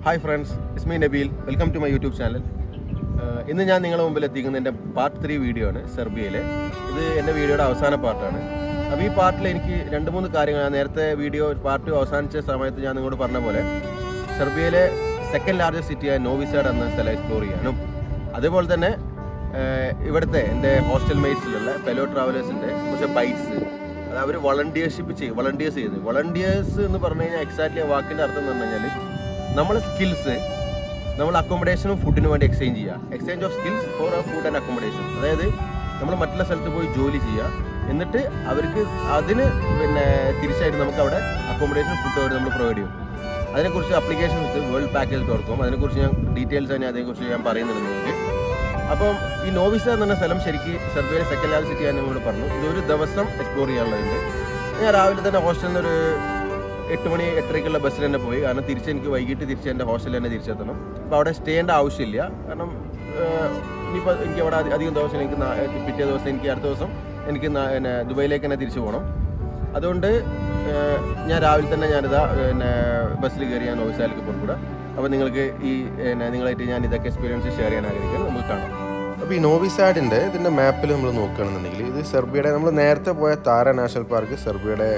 Hi friends, it's me Nabeel. Welcome to my YouTube channel. ഇന്ന് ഞാൻ നിങ്ങളുടെ മുമ്പിൽ എത്തിക്കുന്ന എൻ്റെ പാർട്ട് 3 വീഡിയോ ആണ് സെർബിയയിലെ. ഇത് എൻ്റെ വീഡിയോയുടെ അവസാന പാർട്ടാണ്. അപ്പോൾ ഈ പാർട്ടിൽ എനിക്ക് 2-3 കാര്യങ്ങൾ, നേരത്തെ വീഡിയോ പാർട്ട് അവസാനിച്ച സമയത്ത് ഞാൻ നിങ്ങളോട് പറഞ്ഞ പോലെ സെർബിയയിലെ സെക്കൻഡ് ലാർജസ്റ്റ് സിറ്റിയായ നോവിസാഡ് എന്ന സ്ഥലം എക്സ്പ്ലോർ ചെയ്യാനും, അതുപോലെ തന്നെ ഇവിടുത്തെ എൻ്റെ ഹോസ്റ്റൽ മേറ്റ്സിലുള്ള ഫെലോ ട്രാവലേഴ്സിൻ്റെ കുറച്ച് ബൈറ്റ്സ്, അത് അവർ വളണ്ടിയേഴ്സ് ചെയ്ത് വളണ്ടിയേഴ്സ് എന്ന് പറഞ്ഞു കഴിഞ്ഞാൽ എക്സാക്ട്ലി ആ വാക്കിൻ്റെ അർത്ഥം എന്ന് പറഞ്ഞു കഴിഞ്ഞാൽ നമ്മൾ സ്കിൽസ് നമ്മൾ അക്കോമഡേഷനും ഫുഡിനും വേണ്ടി exchange of skills for food and accommodation. അതായത് നമ്മൾ മറ്റുള്ള സ്ഥലത്ത് പോയി ജോലി ചെയ്യുക, എന്നിട്ട് അവർക്ക് അതിന് തിരിച്ചായിട്ട് നമുക്ക് അവിടെ അക്കോമഡേഷൻ ഫുഡ് അവർ നമ്മൾ പ്രൊവൈഡ് ചെയ്യും. അതിനെക്കുറിച്ച് അപ്ലിക്കേഷൻ വിത്ത് worldpackage.com, അതിനെക്കുറിച്ച് ഞാൻ ഡീറ്റെയിൽസ് തന്നെ അതേക്കുറിച്ച് ഞാൻ പറയുന്നുണ്ട് നിങ്ങൾക്ക്. അപ്പം ഈ നോവിസാഡ് എന്ന് പറഞ്ഞ സ്ഥലം ശരിക്കും സെർബിയയിലെ സെക്കൻഡ് ലാർജസ്റ്റ് സിറ്റി ഞാൻ നിങ്ങളോട് പറഞ്ഞു. ഇതൊരു ദിവസം എക്സ്പ്ലോർ ചെയ്യാനുള്ളതുണ്ട്. ഞാൻ രാവിലെ തന്നെ ഹോസ്റ്റലിൽ നിന്ന് ഒരു 8 മണി 8:30 ബസ്സിൽ തന്നെ പോയി. കാരണം എനിക്ക് വൈകിട്ട് എൻ്റെ ഹോസ്റ്റലിൽ തന്നെ തിരിച്ചെത്തണം. അപ്പോൾ അവിടെ സ്റ്റേ ചെയ്യേണ്ട ആവശ്യമില്ല. കാരണം ഇനിയിപ്പോൾ എനിക്ക് അവിടെ അധികം ദിവസം പിറ്റേ ദിവസം അടുത്ത ദിവസം ദുബൈയിലേക്ക് തന്നെ തിരിച്ചു പോകണം. അതുകൊണ്ട് ഞാൻ രാവിലെ തന്നെ ഞാനിതാ ബസ്സിൽ കയറി ഞാൻ നോവിസാഡിലേക്ക് പുറപ്പെടുക. അപ്പോൾ നിങ്ങൾക്ക് നിങ്ങളായിട്ട് ഞാൻ ഇതൊക്കെ എക്സ്പീരിയൻസ് ഷെയർ ചെയ്യാൻ ആഗ്രഹിക്കുന്നത് നമുക്ക് കാണാം. അപ്പോൾ ഈ നോവിസാഡിൻ്റെ ഇതിൻ്റെ മാപ്പിൽ നമ്മൾ നോക്കുകയാണെന്നുണ്ടെങ്കിൽ ഇത് സെർബിയയുടെ, നമ്മൾ നേരത്തെ പോയ താര നാഷണൽ പാർക്ക് സെർബിയയുടെ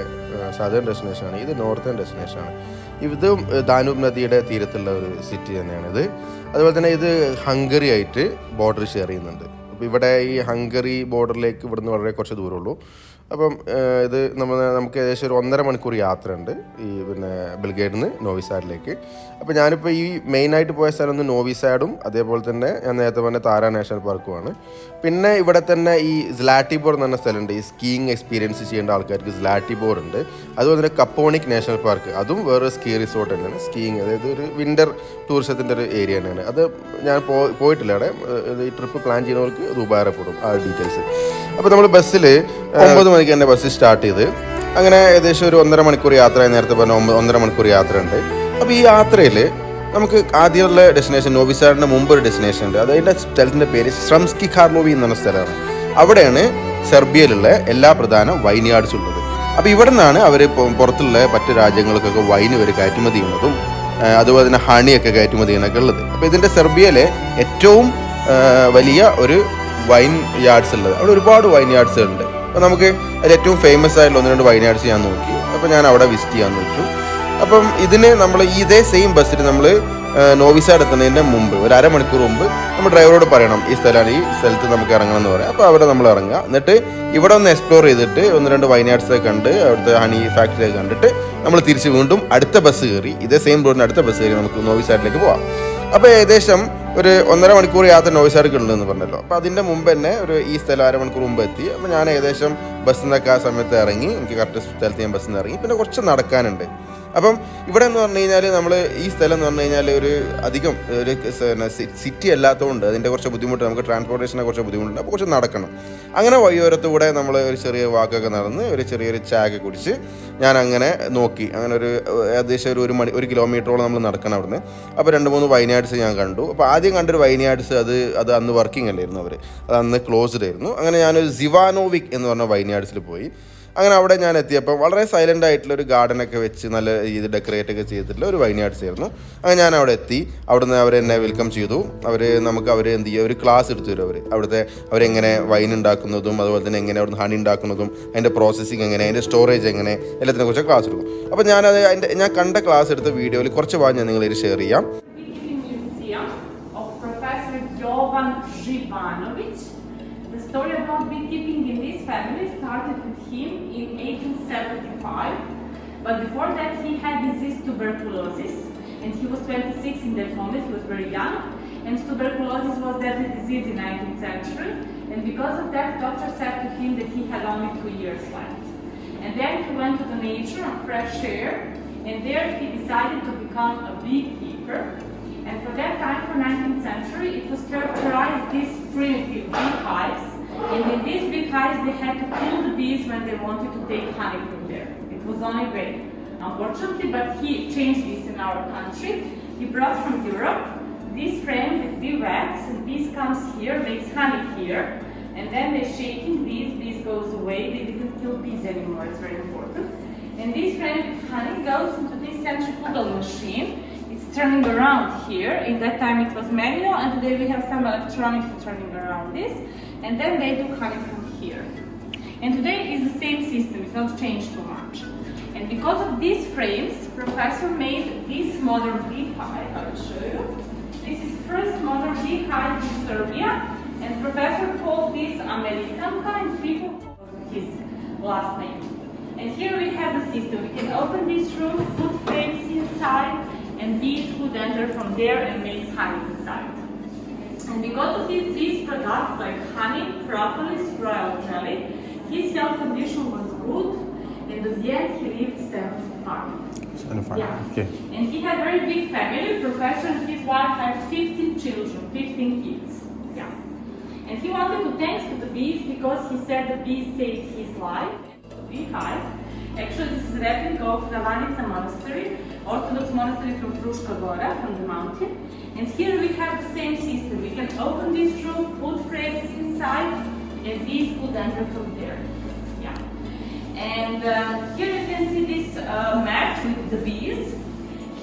സദേൺ ഡെസ്റ്റിനേഷനാണ്. ഇത് നോർത്തേൺ ഡെസ്റ്റിനേഷനാണ്. ഇത് ദാനൂബ് നദിയുടെ തീരത്തുള്ള ഒരു സിറ്റി തന്നെയാണിത്. അതുപോലെ തന്നെ ഇത് ഹംഗറി ആയിട്ട് ബോർഡർ ഷെയർ ചെയ്യുന്നുണ്ട്. അപ്പോൾ ഇവിടെ ഈ ഹംഗറി ബോർഡറിലേക്ക് ഇവിടുന്ന് വളരെ കുറച്ച് ദൂരമുള്ളൂ. അപ്പം ഇത് നമുക്ക് ഏകദേശം ഒരു 1.5 മണിക്കൂർ യാത്രയുണ്ട് ഈ ബെൽഗ്രേഡിൽ നിന്ന് നോവിസാഡിലേക്ക്. അപ്പോൾ ഞാനിപ്പോൾ ഈ മെയിനായിട്ട് പോയ സ്ഥലം ഒന്ന് നോവിസാഡും അതേപോലെ തന്നെ ഞാൻ നേരത്തെ പറഞ്ഞ താര നാഷണൽ പാർക്കുമാണ്. പിന്നെ ഇവിടെ തന്നെ ഈ സ്ലാറ്റിബോർ എന്ന് പറഞ്ഞ സ്ഥലമുണ്ട്. ഈ സ്കീയിങ് എക്സ്പീരിയൻസ് ചെയ്യേണ്ട ആൾക്കാർക്ക് സ്ലാറ്റിബോർ ഉണ്ട്. അതുപോലെ തന്നെ കപ്പോണിക് നാഷണൽ പാർക്ക്, അതും വേറെ സ്കീ റിസോർട്ട് തന്നെയാണ്. സ്കീയിങ്, അതായത് ഒരു വിൻ്റർ ടൂറിസത്തിൻ്റെ ഒരു ഏരിയ തന്നെയാണ്. അത് ഞാൻ പോയിട്ടില്ല അവിടെ. ഈ ട്രിപ്പ് പ്ലാൻ ചെയ്യുന്നവർക്ക് അത് ഉപകാരപ്പെടും ആ ഡീറ്റെയിൽസ്. അപ്പോൾ നമ്മൾ ബസ്സിൽ 9 മണിക്ക് തന്നെ ബസ് സ്റ്റാർട്ട് ചെയ്ത് അങ്ങനെ ഏകദേശം ഒരു 1.5 മണിക്കൂർ യാത്ര, നേരത്തെ പറഞ്ഞ 1.5 മണിക്കൂർ യാത്രയുണ്ട്. അപ്പോൾ ഈ യാത്രയിൽ നമുക്ക് ആദ്യമുള്ള ഡെസ്റ്റിനേഷൻ നോവിസാഡിന് മുമ്പ് ഒരു ഡെസ്റ്റിനേഷൻ ഉണ്ട്. അതിൻ്റെ സ്ഥലത്തിൻ്റെ പേര് ശ്രംസ്കി കാർലോവി എന്ന് പറഞ്ഞ സ്ഥലമാണ്. അവിടെയാണ് സെർബിയയിലുള്ള എല്ലാ പ്രധാന വൈൻയാർഡ്സ് ഉള്ളത്. അപ്പോൾ ഇവിടെ നിന്നാണ് അവർ പുറത്തുള്ള മറ്റ് രാജ്യങ്ങൾക്കൊക്കെ വൈൻ വരെ കയറ്റുമതി ചെയ്യുന്നതും അതുപോലെ തന്നെ ഹണിയൊക്കെ കയറ്റുമതി ചെയ്യുന്നതൊക്കെ ഉള്ളത്. അപ്പോൾ ഇതിൻ്റെ സെർബിയയിലെ ഏറ്റവും വലിയ ഒരു വൈൻ യാർഡ്സ് ഉള്ളത്. അവിടെ ഒരുപാട് വൈൻ യാർഡ്സ് ഉണ്ട്. അപ്പോൾ നമുക്ക് അതിൽ ഏറ്റവും ഫേമസ് ആയിട്ടുള്ള 1-2 വൈൻ യാർഡ്സ് ഞാൻ നോക്കി. അപ്പോൾ ഞാൻ അവിടെ വിസിറ്റ് ചെയ്യാൻ നോക്കി. അപ്പം ഇതിന് നമ്മൾ ഇതേ സെയിം ബസ്സിൽ നമ്മൾ നോവിസാഡ് എത്തുന്നതിൻ്റെ മുമ്പ് ഒരു 1/2 മണിക്കൂർ മുമ്പ് നമ്മൾ ഡ്രൈവറോട് പറയണം ഈ സ്ഥലത്ത് നമുക്ക് ഇറങ്ങണം എന്ന് പറയാം. അപ്പോൾ അവിടെ നമ്മൾ ഇറങ്ങുക. എന്നിട്ട് ഇവിടെ ഒന്ന് എക്സ്പ്ലോർ ചെയ്തിട്ട് 1-2 വൈൻ യാർഡ്സൊക്കെ കണ്ട് അവിടുത്തെ ഹണി ഫാക്ടറി ഒക്കെ കണ്ടിട്ട് നമ്മൾ തിരിച്ച് വീണ്ടും അടുത്ത ബസ് കയറി, ഇതേ സെയിം റോഡിന് അടുത്ത ബസ് കയറി നമുക്ക് നോവിസാഡിലേക്ക് പോവാം. അപ്പോൾ ഏകദേശം ഒരു 1.5 മണിക്കൂർ യാത്ര നോവിസാഡിലേക്ക് ഉള്ളതെന്ന് പറഞ്ഞല്ലോ. അപ്പോൾ അതിൻ്റെ മുമ്പ് തന്നെ ഈ സ്ഥലം 1/2 മണിക്കൂർ മുമ്പ് എത്തി. അപ്പോൾ ഞാൻ ഏകദേശം ബസ്സിൽ നിന്നൊക്കെ ആ സമയത്ത് ഇറങ്ങി. എനിക്ക് കറക്റ്റ് സ്ഥലത്ത് ഞാൻ ബസ്സിൽ നിന്ന് ഇറങ്ങി. പിന്നെ കുറച്ച് നടക്കാനുണ്ട്. അപ്പം ഇവിടെ എന്ന് പറഞ്ഞു കഴിഞ്ഞാൽ നമ്മൾ ഈ സ്ഥലം എന്ന് പറഞ്ഞു കഴിഞ്ഞാൽ ഒരു അധികം ഒരു സിറ്റി അല്ലാത്തതുകൊണ്ട് അതിൻ്റെ കുറച്ച് ബുദ്ധിമുട്ട്, നമുക്ക് ട്രാൻസ്പോർട്ടേഷനെ കുറച്ച് ബുദ്ധിമുട്ടുണ്ട്. അപ്പോൾ കുറച്ച് നടക്കണം. അങ്ങനെ വഴിയോരത്തൂടെ നമ്മൾ ഒരു ചെറിയ വാക്കൊക്കെ നടന്ന് ഒരു ചെറിയൊരു ചായ കുടിച്ച് ഞാൻ അങ്ങനെ നോക്കി. അങ്ങനെ ഒരു ഏകദേശം ഒരു 1 കിലോമീറ്ററോളം നമ്മൾ നടക്കണം അവിടുന്ന്. അപ്പോൾ 2-3 വൈൻയാർഡ്സ് ഞാൻ കണ്ടു. അപ്പോൾ ആദ്യം കണ്ടൊരു വൈൻയാർഡ്സ് അത് അന്ന് വർക്കിംഗ് അല്ലായിരുന്നു, അത് അന്ന് ക്ലോസ്ഡ് ആയിരുന്നു. അങ്ങനെ ഞാനൊരു സിവാനോവിക് എന്ന് പറഞ്ഞ വൈൻയാർഡ്സിൽ പോയി. അങ്ങനെ അവിടെ ഞാൻ എത്തിയപ്പോൾ വളരെ സൈലൻ്റ് ആയിട്ടുള്ളൊരു ഗാർഡനൊക്കെ വെച്ച് നല്ല ഇത് ഡെക്കറേറ്റ് ഒക്കെ ചെയ്തിട്ടുള്ള ഒരു വൈൻയാർഡ്സ് ആയിരുന്നു. അങ്ങനെ ഞാൻ അവിടെ എത്തി. അവിടുന്ന് അവരെന്നെ വെൽക്കം ചെയ്തു. അവർ എന്ത് ചെയ്യുക, ഒരു ക്ലാസ് എടുത്തു തരും. അവരെങ്ങനെ വൈൻ ഉണ്ടാക്കുന്നതും അതുപോലെ തന്നെ എങ്ങനെ അവിടുന്ന് ഹണി ഉണ്ടാക്കുന്നതും അതിൻ്റെ പ്രോസസ്സിങ് എങ്ങനെ, അതിൻ്റെ സ്റ്റോറേജ് എങ്ങനെ, എല്ലാത്തിനെ കുറിച്ച് ക്ലാസ് എടുക്കും. അപ്പോൾ ഞാൻ കണ്ട ക്ലാസ് എടുത്ത വീഡിയോയിൽ കുറച്ച് ഭാഗം ഞാൻ നിങ്ങളിത് ഷെയർ ചെയ്യാം. The story about beekeeping in this family started with him in 1875, but before that he had disease tuberculosis, and he was 26 in that moment. He was very young, and tuberculosis was deadly disease in 19th century, and because of that, doctor said to him that he had only 2 years left. And then he went to the nature and fresh air, and there he decided to become a beekeeper. And for that time, for 19th century, it was characterized these primitive beehives. And in these beehives, they had to kill the bees when they wanted to take honey from there. It was only way, unfortunately, but he changed this in our country. He brought from Europe this frame with bee wax, and bees comes here, makes honey here, and then they shaking bees goes away. They didn't kill bees anymore. It's very important. And this frame with honey goes into this centrifugal machine. It's turning around here. In that time it was manual, and today we have some electronics turning around this, and then they do honey from here. And today is the same system, it's not changed too much. And because of these frames, Professor made this modern beehive. I will show you. This is first modern beehive in Serbia, and Professor called this Americanka, and people called his last name. And here we have the system. We can open this room, put frames inside, and bees could enter from there and make honey inside. And because of these products like honey, propolis, royal jelly, his health condition was good, and at the end he lived 75. 75. Yeah. Okay. And he had very big family. Professor and his wife had 15 children, 15 kids. Yeah. And he wanted to thank to the bees because he said the bees saved his life. Beehive. Actually, this is a replica of Ravanica Monastery, Orthodox monastery from Fruška Gora, from the mountain. And here we have the same system. We can open this room, put frames inside, and bees could enter from there. Yeah. And here you can see this map with the bees.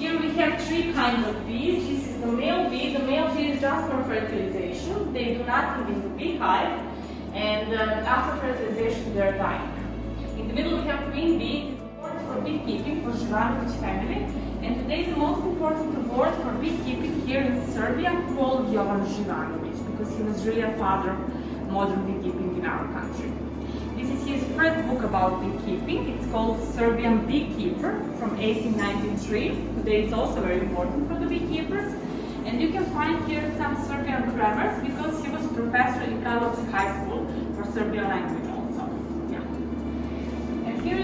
Here we have 3 kinds of bees. This is the male bee. The male bee is just for fertilization. They do not live in the beehive, and after fertilization they are dying. In the middle we have queen bee. It is important for beekeeping for Živanović family. And today the most important award for beekeeping here in Serbia called Jovan Živanović, because he was really a father of modern beekeeping in our country. This is his first book about beekeeping. It's called Serbian Beekeeper from 1893. Today it's also very important for the beekeepers. And you can find here some Serbian grammars because he was professor in Karlovci High School for Serbian language also. Yeah. And here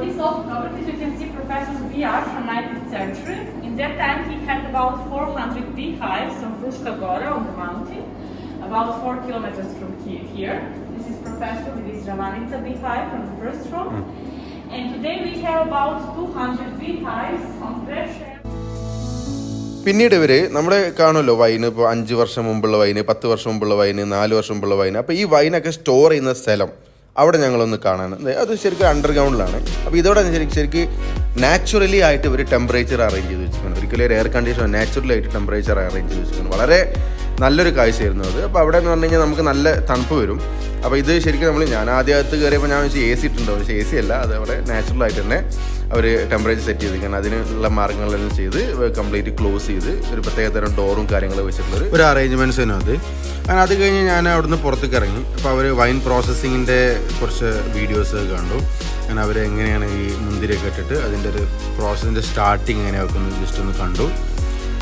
these old properties you can see Professor's beehive from 19th century. In that time he had about 400 beehives on Fruška Gora on the mountain, about 4 kilometers from here. This is Professor with his Ravanica beehive from the first row. And today we have about 200 beehives on fresh air. പിന്നീട് ഇവർ നമ്മുടെ കാണുമല്ലോ wine ഇപ്പോൾ 5 വർഷം മുമ്പുള്ള wine, 10 വർഷം മുമ്പുള്ള wine, 4 വർഷം മുമ്പുള്ള വൈന്. അപ്പോൾ ഈ വൈനൊക്കെ സ്റ്റോർ ചെയ്യുന്ന സ്ഥലം അവിടെ ഞങ്ങളൊന്ന് കാണാൻ, അത് ശരിക്കും അണ്ടർഗ്രൗണ്ടിലാണ്. അപ്പോൾ ഇതോടെ ശരിക്കും നാച്ചുറലി ആയിട്ട് ഇവർ ടെമ്പറേച്ചർ അറേഞ്ച് ചെയ്ത് വെച്ചിട്ടുണ്ട്. ഒരിക്കലും ഒരു എയർ കണ്ടീഷൻ നാച്ചുറലി ആയിട്ട് ടെമ്പറേച്ചർ അറേഞ്ച് ചെയ്ത് വെച്ചിട്ടുണ്ട്. വളരെ നല്ലൊരു കാഴ്ചയായിരുന്നു അത്. അപ്പോൾ അവിടെ എന്ന് പറഞ്ഞു കഴിഞ്ഞാൽ നമുക്ക് നല്ല തണുപ്പ് വരും. അപ്പോൾ ഇത് ശരിക്കും ഞാൻ ആദ്യമായിട്ട് കയറിയപ്പോൾ ഞാൻ വെച്ചാൽ AC ഇട്ടുണ്ടോ, പക്ഷേ AC അല്ല, അത് അവിടെ നാച്ചുറലായിട്ട് തന്നെ അവർ ടെമ്പറേച്ചർ സെറ്റ് ചെയ്തിരിക്കണം. അതിനുള്ള മാർഗ്ഗങ്ങളെല്ലാം ചെയ്ത് കംപ്ലീറ്റ് ക്ലോസ് ചെയ്ത് ഒരു പ്രത്യേക തരം ഡോറും കാര്യങ്ങളും വെച്ചിട്ടുള്ള ഒരു അറേഞ്ച്മെൻറ്റ്സ് തന്നെ അത്. അങ്ങനെ അത് കഴിഞ്ഞ് ഞാൻ അവിടുന്ന് പുറത്തേക്ക് ഇറങ്ങി. അപ്പോൾ അവർ വൈൻ പ്രോസസ്സിങ്ങിൻ്റെ കുറച്ച് വീഡിയോസ് കണ്ടു. അങ്ങനെ അവർ എങ്ങനെയാണ് ഈ മുന്തിരിയൊക്കെ ഇട്ടിട്ട് അതിൻ്റെ ഒരു പ്രോസസ്സിൻ്റെ സ്റ്റാർട്ടിങ് എങ്ങനെയൊക്കെ ഒന്ന് ജസ്റ്റ് ഒന്ന് കണ്ടു.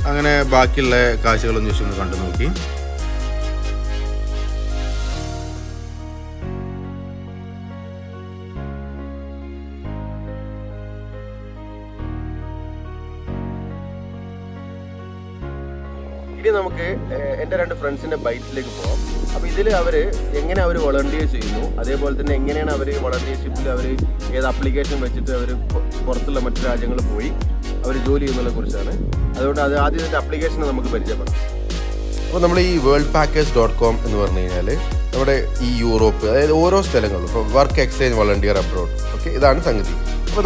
അങ്ങനെ ബാക്കിയുള്ള കാഴ്ചകളൊന്നും ജസ്റ്റ് ഒന്ന് കണ്ടു നോക്കി. ഇനി നമുക്ക് എൻ്റെ 2 ഫ്രണ്ട്സിൻ്റെ ബൈറ്റ്സിലേക്ക് പോകാം. അപ്പോൾ ഇതിൽ എങ്ങനെ അവർ വളണ്ടിയർ ചെയ്യുന്നു, അതേപോലെ തന്നെ എങ്ങനെയാണ് അവർ വളണ്ടിയർഷിപ്പിൽ ഏത് ആപ്ലിക്കേഷൻ വെച്ചിട്ട് അവർ പുറത്തുള്ള മറ്റു രാജ്യങ്ങളിൽ പോയി അവർ ജോലി ചെയ്യുന്നതിനെ കുറിച്ചാണ്. അതുകൊണ്ട് ആദ്യം ഇതിൻ്റെ ആപ്ലിക്കേഷനെ നമുക്ക് പരിചയപ്പെടാം. അപ്പോൾ നമ്മൾ ഈ worldpackers.com എന്ന് പറഞ്ഞു കഴിഞ്ഞാൽ നമ്മുടെ ഈ യൂറോപ്പ്, അതായത് ഓരോ സ്ഥലങ്ങളും ഇപ്പോൾ work exchange volunteer abroad, okay, ഇതാണ് സംഗതി. അപ്പോൾ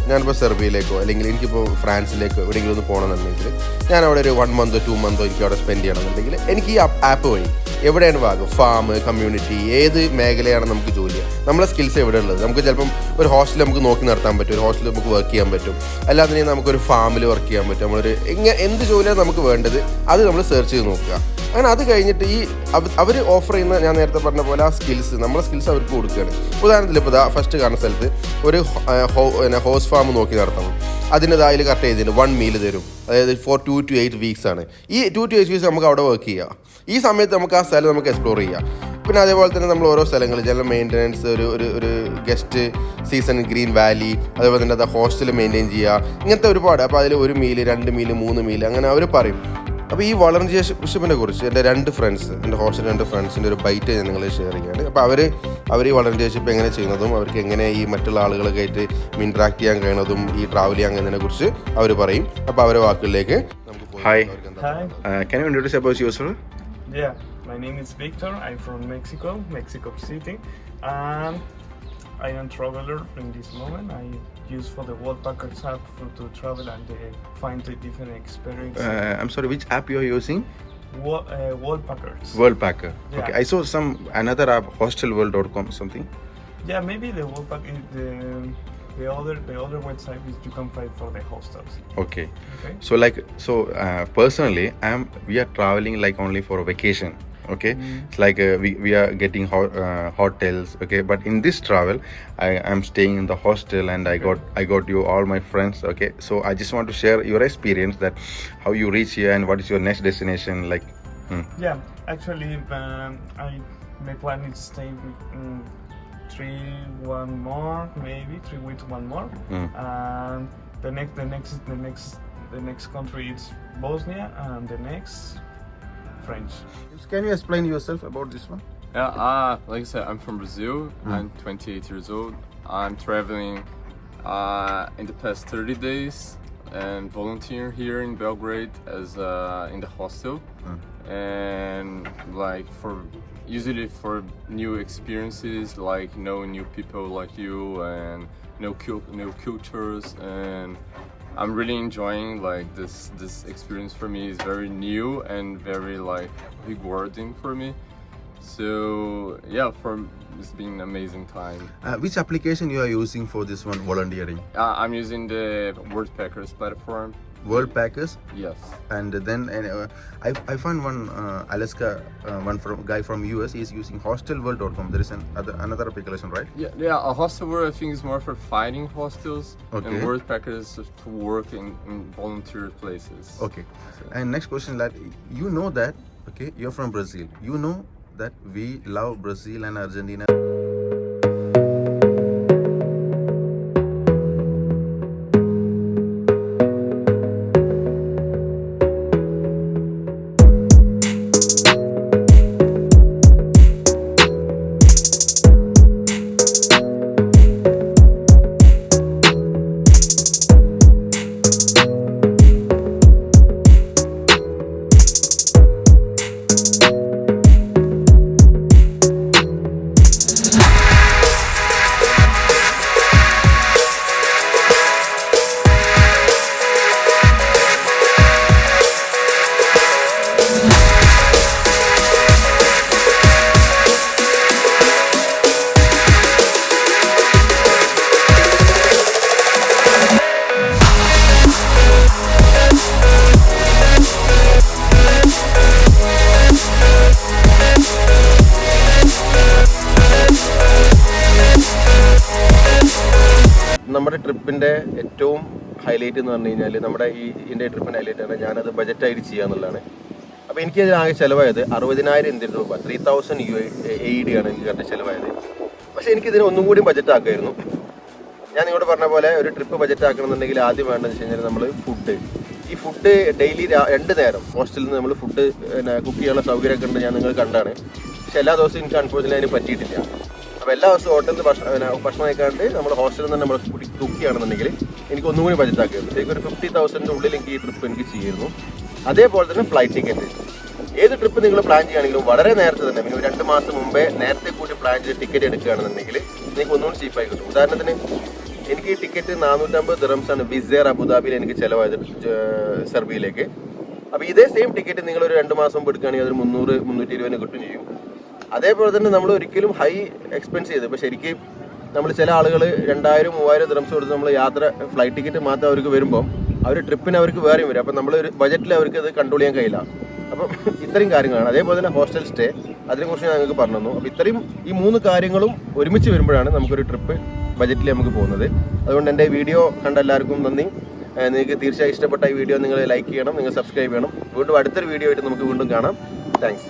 ഞാനിപ്പോൾ സെർബിയയിലേക്കോ അല്ലെങ്കിൽ എനിക്കിപ്പോൾ ഫ്രാൻസിലേക്കോ എവിടെയെങ്കിലും ഒന്ന് പോകണമെന്നുണ്ടെങ്കിൽ ഞാൻ അവിടെ ഒരു 1 മന്തോ 2 മന്തോ എനിക്ക് അവിടെ സ്പെൻഡ് ചെയ്യണമെന്നുണ്ടെങ്കിൽ എനിക്ക് ഈ ആപ്പ് വഴി എവിടെയാണ് ഭാഗം, ഫാം, കമ്മ്യൂണിറ്റി, ഏത് മേഖലയാണ് നമുക്ക് ജോലി ചെയ്യുക, നമ്മളെ സ്കിൽസ് എവിടെ ഉള്ളത്. നമുക്ക് ചിലപ്പം ഒരു ഹോസ്റ്റലിൽ നമുക്ക് നോക്കി നടത്താൻ പറ്റും, ഒരു ഹോസ്റ്റലിൽ നമുക്ക് വർക്ക് ചെയ്യാൻ പറ്റും, അല്ലാതെ നമുക്കൊരു ഫാമിൽ വർക്ക് ചെയ്യാൻ പറ്റും. എന്ത് ജോലിയാണ് നമുക്ക് വേണ്ടത് അത് നമ്മൾ സെർച്ച് ചെയ്ത് നോക്കുക. അങ്ങനെ അത് കഴിഞ്ഞിട്ട് അവർ ഓഫർ ചെയ്യുന്ന, ഞാൻ നേരത്തെ പറഞ്ഞ പോലെ ആ നമ്മളെ സ്കിൽസ് അവർക്ക് കൊടുക്കുകയാണ്. ഉദാഹരണത്തിൽ ഇപ്പോൾ ഫസ്റ്റ് കാണുന്ന സ്ഥലത്ത് ഒരു ഹോസ് ഫാം നോക്കി നടത്തണം. അതിൻ്റെതായാലും കറക്റ്റ് ചെയ്തിട്ട് 1 മീൽ തരും. അതായത് ഫോർ 2 to 8 വീക്സ് ആണ്. ഈ 2 to 8 വീക്സ് നമുക്ക് അവിടെ വർക്ക് ചെയ്യാം. ഈ സമയത്ത് നമുക്ക് ആ സ്ഥലം നമുക്ക് എക്സ്പ്ലോർ ചെയ്യാം. പിന്നെ അതേപോലെ തന്നെ നമ്മൾ ഓരോ സ്ഥലങ്ങൾ ജനറൽ മെയിൻ്റനൻസ്, ഒരു ഗസ്റ്റ് സീസൺ, ഗ്രീൻ വാലി, അതേപോലെ തന്നെ അത് ഹോസ്റ്റൽ മെയിൻറ്റെയിൻ ചെയ്യുക, ഇങ്ങനത്തെ ഒരുപാട്. അപ്പോൾ അതിൽ 1 മീൽ, 2 മീൽ, 3 മീൽ അങ്ങനെ അവർ പറയും. അപ്പോൾ ഈ വളണ്ടിയർഷിപ്പിനെ കുറിച്ച് എൻ്റെ 2 ഫ്രണ്ട്സ്, എൻ്റെ ഹോസ്റ്റൽ 2 ഫ്രണ്ട്സിൻ്റെ ഒരു ബൈറ്റ് ഞാൻ നിങ്ങളെ ഷെയർ ചെയ്യുകയാണ്. അപ്പോൾ അവർ ഈ വളണ്ടിയർഷിപ്പ് എങ്ങനെ ചെയ്യുന്നതും അവർക്ക് എങ്ങനെ ഈ മറ്റുള്ള ആളുകളൊക്കെ ആയിട്ട് ഇൻട്രാക്ട് ചെയ്യാൻ കഴിയുന്നതും ഈ ട്രാവൽ ചെയ്യാൻ കഴിയുന്നതിനെ കുറിച്ച് അവർ പറയും. അപ്പോൾ അവരുടെ വാക്കുകളിലേക്ക് നമുക്ക് പോകാം. Hi. Can you introduce about yourself? Yeah, my name is Victor. I'm from Mexico City. I am a traveler in this moment. I use for the Worldpackers app to travel and find the different experience. I'm sorry, which app you are using? Worldpackers. Worldpacker. Yeah. Okay, I saw another app, hostelworld.com something. Yeah, maybe the Worldpacker. The other website is you can find for the hostels. Okay. Okay. So personally, we are traveling like only for a vacation. Okay, it's like we are getting hotels. Okay, but in this travel, I am staying in the hostel, and I got you all my friends. Okay, so I just want to share your experience, that how you reach here and what is your next destination like. Yeah, actually, my plan is stay 3 weeks, 1 more, and the next country is Bosnia, and the next French. Can you explain yourself about this one? Yeah, like I said, I'm from Brazil. I'm 28 years old. I'm traveling in the past 30 days and volunteer here in Belgrade as in the hostel, and like usually for new experiences, like know new people like you and new cultures, and I'm really enjoying like this experience. For me is very new and very like rewarding for me. So yeah, it's been an amazing time. Which application you are using for this one, volunteering? I'm using the Worldpackers platform. Worldpackers. Yes. And then I found one Alaska guy from US. He's using hostelworld.com. There is another application, right? Yeah. A hostel world I think is more for finding hostels, Okay. and Worldpackers to work in volunteer places. Okay. And next question, that you know that, okay, you're from Brazil. You know that we love Brazil and Argentina. നമ്മുടെ ട്രിപ്പിൻ്റെ ഏറ്റവും highlight എന്ന് പറഞ്ഞു കഴിഞ്ഞാൽ, നമ്മുടെ ഈ India ട്രിപ്പിൻ്റെ highlight ആണ് ഞാനത് ബജറ്റായിട്ട് ചെയ്യാന്നുള്ളതാണ്. അപ്പോൾ എനിക്കതിനാകെ ചിലവായത് 60,000 ഇന്ത്യൻ രൂപ, 3000 UAE ആണ് എനിക്ക് കറക്റ്റ് ചിലവായത്. പക്ഷേ എനിക്കിതിന് ഒന്നും കൂടി ബജറ്റ് ആക്കുമായിരുന്നു. ഞാൻ നിങ്ങളോട് പറഞ്ഞ പോലെ ഒരു ട്രിപ്പ് ബജറ്റ് ആക്കണമെന്നുണ്ടെങ്കിൽ ആദ്യം വേണ്ടതെന്ന് വെച്ച് കഴിഞ്ഞാൽ നമ്മൾ ഈ ഫുഡ് ഡെയിലി 2 നേരം ഹോസ്റ്റലിൽ നിന്ന് നമ്മൾ ഫുഡ് കുക്ക് ചെയ്യാനുള്ള സൗകര്യമൊക്കെ ഉണ്ട്, ഞാൻ നിങ്ങൾ കണ്ടാണ്. പക്ഷെ എല്ലാ ദിവസവും എനിക്ക് അൺഫോർച്യുനേറ്റ്ലി അതിന് പറ്റിയിട്ടില്ല. അപ്പോൾ എല്ലാ ദിവസവും ഹോട്ടലിൽ ഭക്ഷണം കഴിക്കാണ്ട് നമ്മൾ ഹോസ്റ്റലിൽ നിന്ന് നമ്മൾ കുക്ക് ചെയ്യുകയാണെന്നുണ്ടെങ്കിൽ എനിക്ക് ഒന്നും കൂടി ബജറ്റ് ആക്കിയിരുന്നു. ശരിക്കും ഒരു 50,000 ഉള്ളിൽ എനിക്ക് ഈ ട്രിപ്പ് എനിക്ക് ചെയ്യായിരുന്നു. അതേപോലെ തന്നെ ഫ്ലൈറ്റ് ടിക്കറ്റ്, ഏത് ട്രിപ്പ് നിങ്ങൾ പ്ലാൻ ചെയ്യുകയാണെങ്കിലും വളരെ നേരത്തെ തന്നെ, മിനിമം 2 മാസം മുമ്പേ നേരത്തെ കൂടി പ്ലാൻ ചെയ്ത് ടിക്കറ്റ് എടുക്കുകയാണെന്നുണ്ടെങ്കിൽ നിങ്ങൾക്ക് ഒന്നുകൂടി ചീപ്പായി കിട്ടും. ഉദാഹരണത്തിന് എനിക്ക് ഈ ടിക്കറ്റ് 450 ദിറംസാണ് വിസെയർ അബുദാബിയിൽ എനിക്ക് ചിലവായത് സെർബിയയിലേക്ക്. അപ്പോൾ ഇതേ സെയിം ടിക്കറ്റ് നിങ്ങളൊരു 2 മാസം മുമ്പ് എടുക്കുകയാണെങ്കിൽ അതൊരു 300-320 കിട്ടും ചെയ്യും. അതേപോലെ തന്നെ നമ്മൾ ഒരിക്കലും ഹൈ എക്സ്പെൻസ് ചെയ്ത്, ഇപ്പോൾ ശരിക്കും നമ്മൾ ചില ആളുകൾ 2,000-3,000 ദിറംസ് കൊടുത്ത് നമ്മൾ ഫ്ലൈറ്റ് ടിക്കറ്റ് മാത്രം അവർക്ക് വരുമ്പോൾ അവർ ട്രിപ്പിന് അവർക്ക് വേറെയും വരും. അപ്പം നമ്മളൊരു ബജറ്റിൽ അവർക്ക് അത് കൺട്രോൾ ചെയ്യാൻ കഴിയില്ല. അപ്പം ഇത്രയും കാര്യങ്ങളാണ്. അതേപോലെ തന്നെ ഹോസ്റ്റൽ സ്റ്റേ, അതിനെക്കുറിച്ച് ഞാൻ നിങ്ങൾക്ക് പറഞ്ഞു തന്നു. അപ്പോൾ ഇത്രയും ഈ 3 കാര്യങ്ങളും ഒരുമിച്ച് വരുമ്പോഴാണ് നമുക്കൊരു ട്രിപ്പ് ബജറ്റിൽ നമുക്ക് പോകുന്നത്. അതുകൊണ്ട് എൻ്റെ വീഡിയോ കണ്ട എല്ലാവർക്കും നന്ദി. നിങ്ങൾക്ക് തീർച്ചയായും ഇഷ്ടപ്പെട്ട ഈ വീഡിയോ നിങ്ങൾ ലൈക്ക് ചെയ്യണം, നിങ്ങൾ സബ്സ്ക്രൈബ് ചെയ്യണം. വീണ്ടും അടുത്തൊരു വീഡിയോ ആയിട്ട് നമുക്ക് വീണ്ടും കാണാം. താങ്ക്സ്.